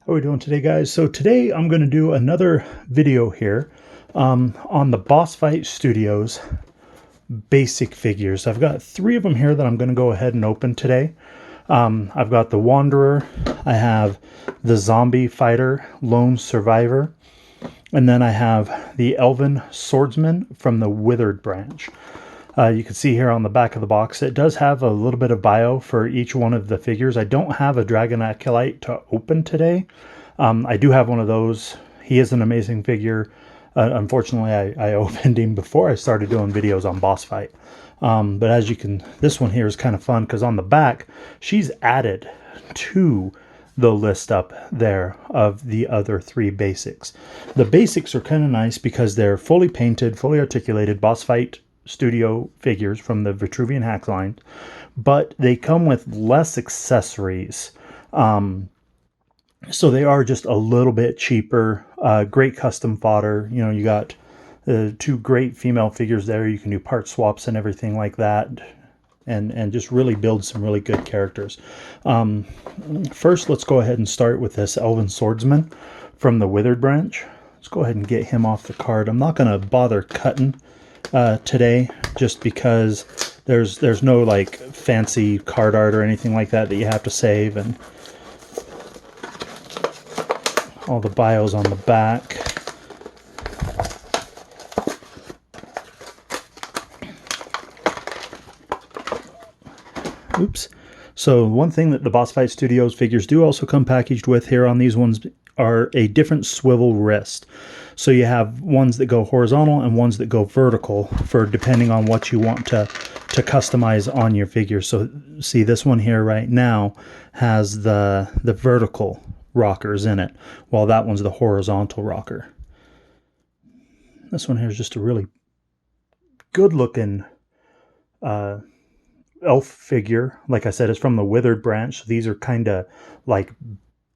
How are we doing today, guys? So today I'm going to do another video here on the Boss Fight Studios basic figures. I've got 3 of them here that I'm going to go ahead and open today. I've got the Wanderer, I have the Zombie Fighter, Lone Survivor, and then I have the Elven Swordsman from the Withered branch. You can see here on the back of the box, it does have a little bit of bio for each one of the figures. I don't have a Dragon Acolyte to open today. I do have one of those. He is an amazing figure. Unfortunately, I opened him before I started doing videos on Boss Fight. But as you can, this one here is kind of fun because on the back, she's added to the list up there of the other 3 basics. The basics are kind of nice because they're fully painted, fully articulated Boss Fight Studio figures from the Vitruvian hack line, but they come with less accessories. So they are just a little bit cheaper. Great custom fodder. You know, you got 2 great female figures there. You can do part swaps and everything like that, and just really build some really good characters. First, let's go ahead and start with this Elven Swordsman from the Withered branch. Let's go ahead and get him off the card. I'm not going to bother cutting today, just because there's no like fancy card art or anything like that you have to save, and all the bios on the back. Oops. So one thing that the Boss Fight Studios figures do also come packaged with here on these ones are a different swivel wrist. So you have ones that go horizontal and ones that go vertical for depending on what you want to customize on your figure. So see, this one here right now has the vertical rockers in it, while that one's the horizontal rocker. This one here is just a really good looking elf figure. Like I said, it's from the Withered branch. So these are kind of like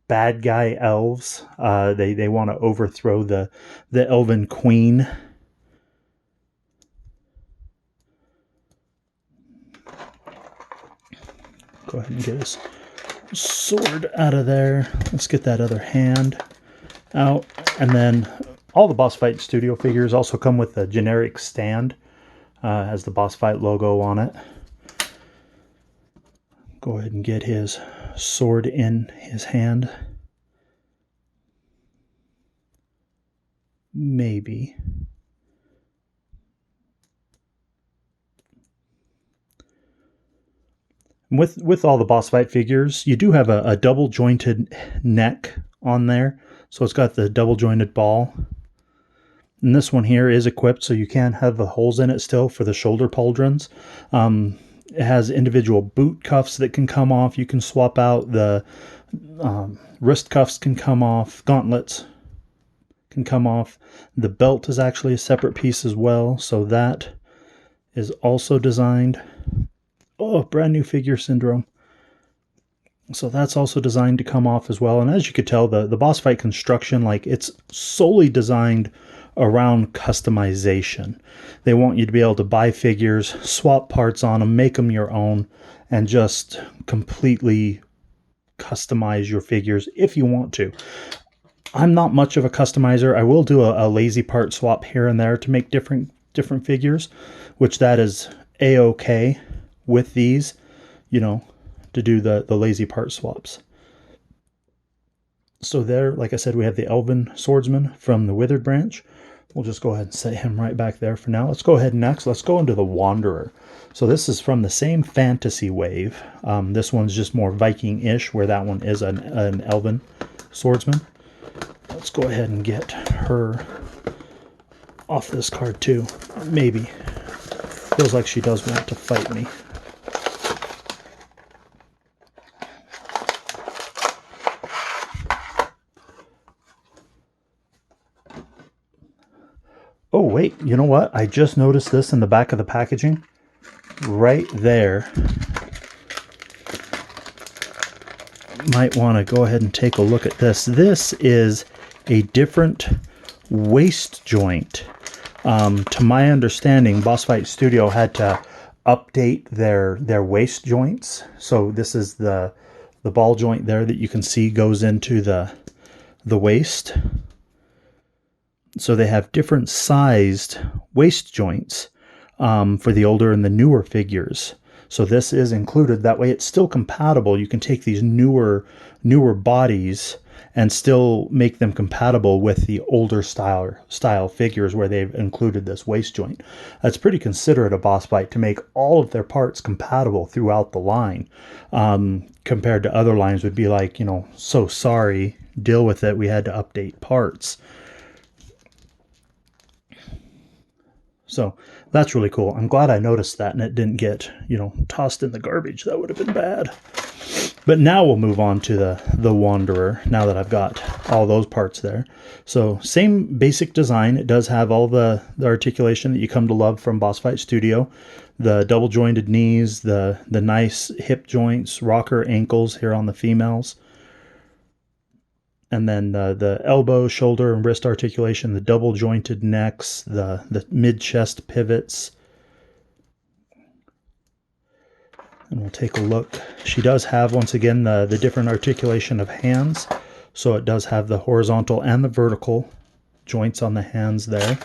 bad guy elves. They want to overthrow the elven queen. Go ahead and get his sword out of there. Let's get that other hand out. And then all the Boss Fight Studio figures also come with a generic stand. Has the Boss Fight logo on it. Go ahead and get his sword in his hand. Maybe. With all the Boss Fight figures, you do have a double jointed neck on there. So it's got the double jointed ball. And this one here is equipped, so you can have the holes in it still for the shoulder pauldrons. It has individual boot cuffs that can come off. You can swap out the wrist cuffs can come off. Gauntlets can come off. The belt is actually a separate piece as well. So that is also designed. Oh, brand new figure syndrome. So that's also designed to come off as well. And as you could tell, the Boss Fight construction, like, it's solely designed around customization. They want you to be able to buy figures, swap parts on them, make them your own, and just completely customize your figures if you want to. I'm not much of a customizer. I will do a lazy part swap here and there to make different figures, which that is A-OK with these, you know, to do the lazy part swaps. So there, like I said, we have the Elven Swordsman from the Withered branch. We'll just go ahead and set him right back there for now. Let's go ahead next. Let's go into the Wanderer. So this is from the same fantasy wave. This one's just more Viking-ish, where that one is an Elven Swordsman. Let's go ahead and get her off this card too. Maybe. Feels like she does want to fight me. Oh, wait, you know what? I just noticed this in the back of the packaging. Right there. Might want to go ahead and take a look at this. This is a different waist joint. To my understanding, Boss Fight Studio had to update their waist joints. So this is the ball joint there that you can see goes into the the waist. So they have different sized waist joints for the older and the newer figures. So this is included. That way it's still compatible. You can take these newer bodies and still make them compatible with the older style figures where they've included this waist joint. That's pretty considerate of Boss Fight to make all of their parts compatible throughout the line. Compared to other lines would be like, you know, so sorry, deal with it, we had to update parts. So that's really cool. I'm glad I noticed that and it didn't get, you know, tossed in the garbage. That would have been bad. But now we'll move on to the Wanderer, now that I've got all those parts there. So same basic design. It does have all the articulation that you come to love from Boss Fight Studio. The double jointed knees, the nice hip joints, rocker ankles here on the females. And then the elbow, shoulder, and wrist articulation, the double jointed necks, the mid-chest pivots. And we'll take a look. She does have, once again, the different articulation of hands. So it does have the horizontal and the vertical joints on the hands there.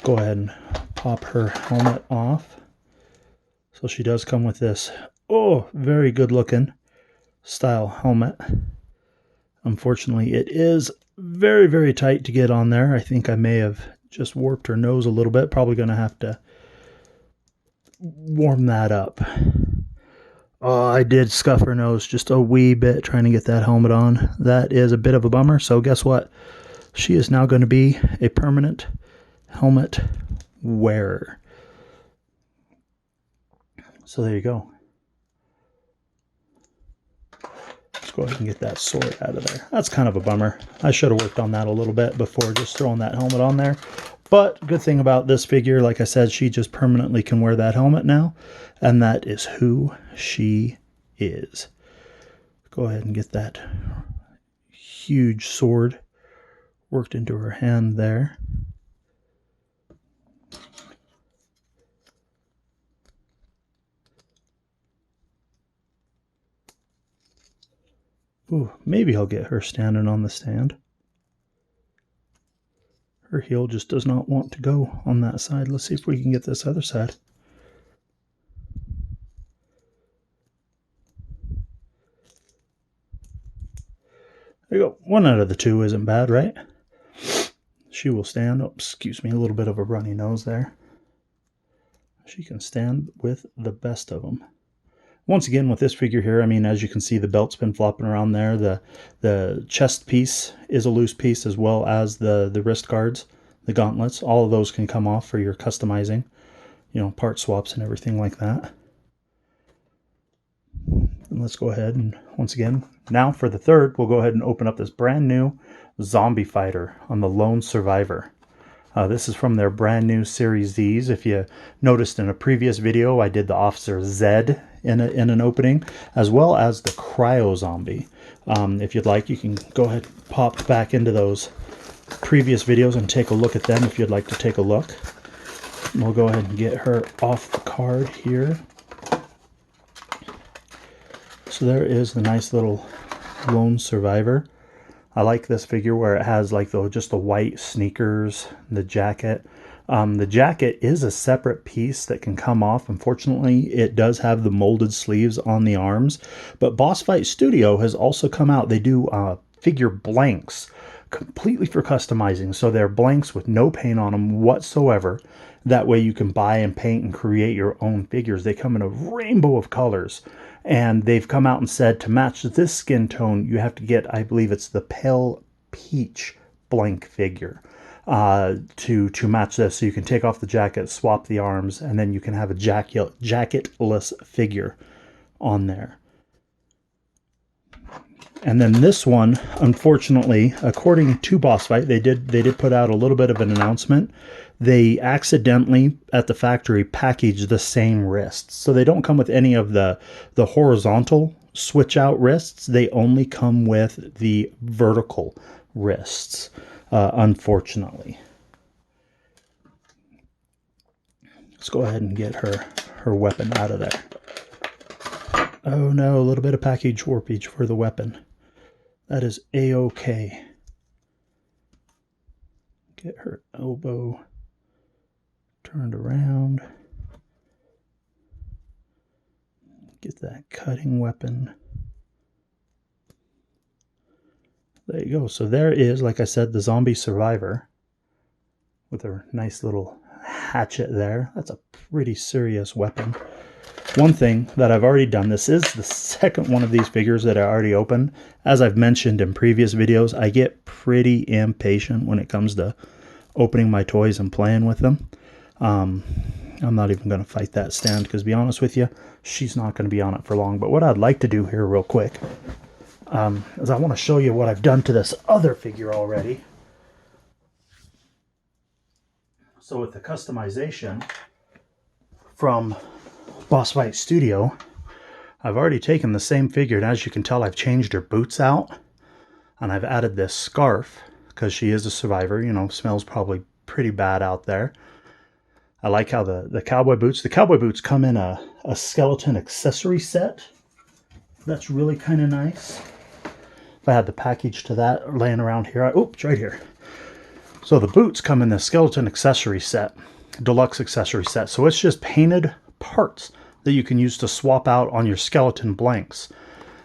Go ahead and pop her helmet off. So she does come with this, oh, very good looking style helmet. Unfortunately, it is very, very tight to get on there. I think I may have just warped her nose a little bit. Probably going to have to warm that up. Oh, I did scuff her nose just a wee bit trying to get that helmet on. That is a bit of a bummer. So guess what? She is now going to be a permanent helmet wearer. So there you go. Go ahead and get that sword out of there. That's kind of a bummer. I should have worked on that a little bit before just throwing that helmet on there. But good thing about this figure, like I said, she just permanently can wear that helmet now. And that is who she is. Go ahead and get that huge sword worked into her hand there. Ooh, maybe I'll get her standing on the stand. Her heel just does not want to go on that side. Let's see if we can get this other side. There you go. One out of the two isn't bad, right? She will stand. Oh, excuse me, a little bit of a runny nose there. She can stand with the best of them. Once again, with this figure here, I mean, as you can see, the belt's been flopping around there. The chest piece is a loose piece, as well as the wrist guards, the gauntlets. All of those can come off for your customizing, you know, part swaps and everything like that. And let's go ahead and, once again, now for the third, we'll go ahead and open up this brand new zombie fighter on the Lone Survivor. This is from their brand new Series Zs. If you noticed in a previous video, I did the Officer Z in an opening, as well as the Cryo Zombie. If you'd like, you can go ahead and pop back into those previous videos and take a look at them if you'd like to take a look. We'll go ahead and get her off the card here. So there is the nice little Lone Survivor. I like this figure where it has like just the white sneakers, the jacket. The jacket is a separate piece that can come off. Unfortunately, it does have the molded sleeves on the arms. But Boss Fight Studio has also come out. They do figure blanks completely for customizing. So they're blanks with no paint on them whatsoever. That way you can buy and paint and create your own figures. They come in a rainbow of colors. And they've come out and said to match this skin tone, you have to get, I believe it's the pale peach blank figure to match this. So you can take off the jacket, swap the arms, and then you can have a jacketless figure on there. And then this one, unfortunately, according to Boss Fight, they did put out a little bit of an announcement. They accidentally, at the factory, packaged the same wrists. So they don't come with any of the horizontal switch out wrists. They only come with the vertical wrists, unfortunately. Let's go ahead and get her weapon out of there. Oh no, a little bit of package warpage for the weapon. That is A-OK. Get her elbow turned around. Get that cutting weapon. There you go. So there is, like I said, the zombie survivor with her nice little hatchet there. That's a pretty serious weapon. One thing that I've already done, this is the second one of these figures that I already opened. As I've mentioned in previous videos, I get pretty impatient when it comes to opening my toys and playing with them. I'm not even going to fight that stand because, to be honest with you, she's not going to be on it for long. But what I'd like to do here real quick is I want to show you what I've done to this other figure already. So with the customization from Boss Fight Studio, I've already taken the same figure, and as you can tell, I've changed her boots out, and I've added this scarf because she is a survivor. You know, smells probably pretty bad out there. I like how the cowboy boots come in a skeleton accessory set. That's really kind of nice. If I had the package to that laying around here, oops, right here. So the boots come in the skeleton accessory set, deluxe accessory set. So it's just painted parts that you can use to swap out on your skeleton blanks.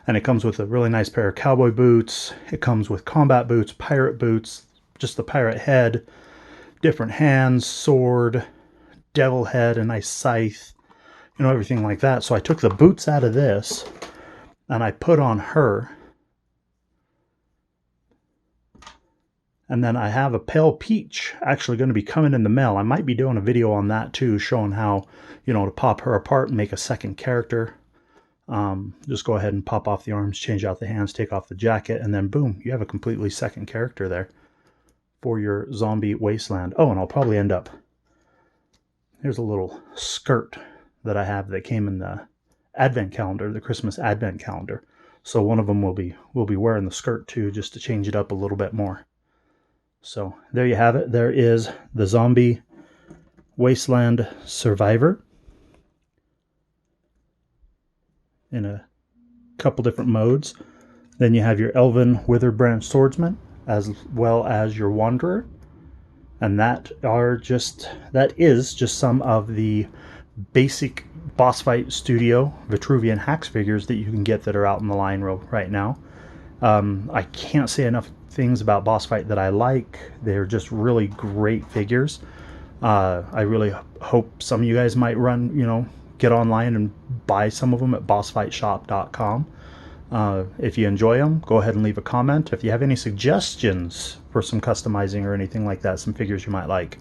And it comes with a really nice pair of cowboy boots. It comes with combat boots, pirate boots, just the pirate head, different hands, sword, devil head, a nice scythe, you know, everything like that. So I took the boots out of this and I put on her. And then I have a pale peach actually going to be coming in the mail. I might be doing a video on that too, showing how, you know, to pop her apart and make a second character. Just go ahead and pop off the arms, change out the hands, take off the jacket, and then boom, you have a completely second character there for your zombie wasteland. Oh, and I'll probably end up, here's a little skirt that I have that came in the advent calendar, the Christmas advent calendar. So one of them will be wearing the skirt too, just to change it up a little bit more. So there you have it. There is the Zombie Wasteland Survivor in a couple different modes. Then you have your Elven Witherbranch Swordsman as well as your Wanderer. And that is just some of the basic Boss Fight Studio Vitruvian H.A.C.K.S figures that you can get that are out in the line right now. I can't say enough things about Boss Fight that I like. They're just really great figures. I really hope some of you guys might get online and buy some of them at bossfightshop.com. If you enjoy them, go ahead and leave a comment. If you have any suggestions for some customizing or anything like that, some figures you might like,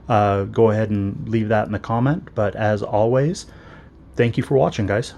go ahead and leave that in the comment. But as always, thank you for watching, guys.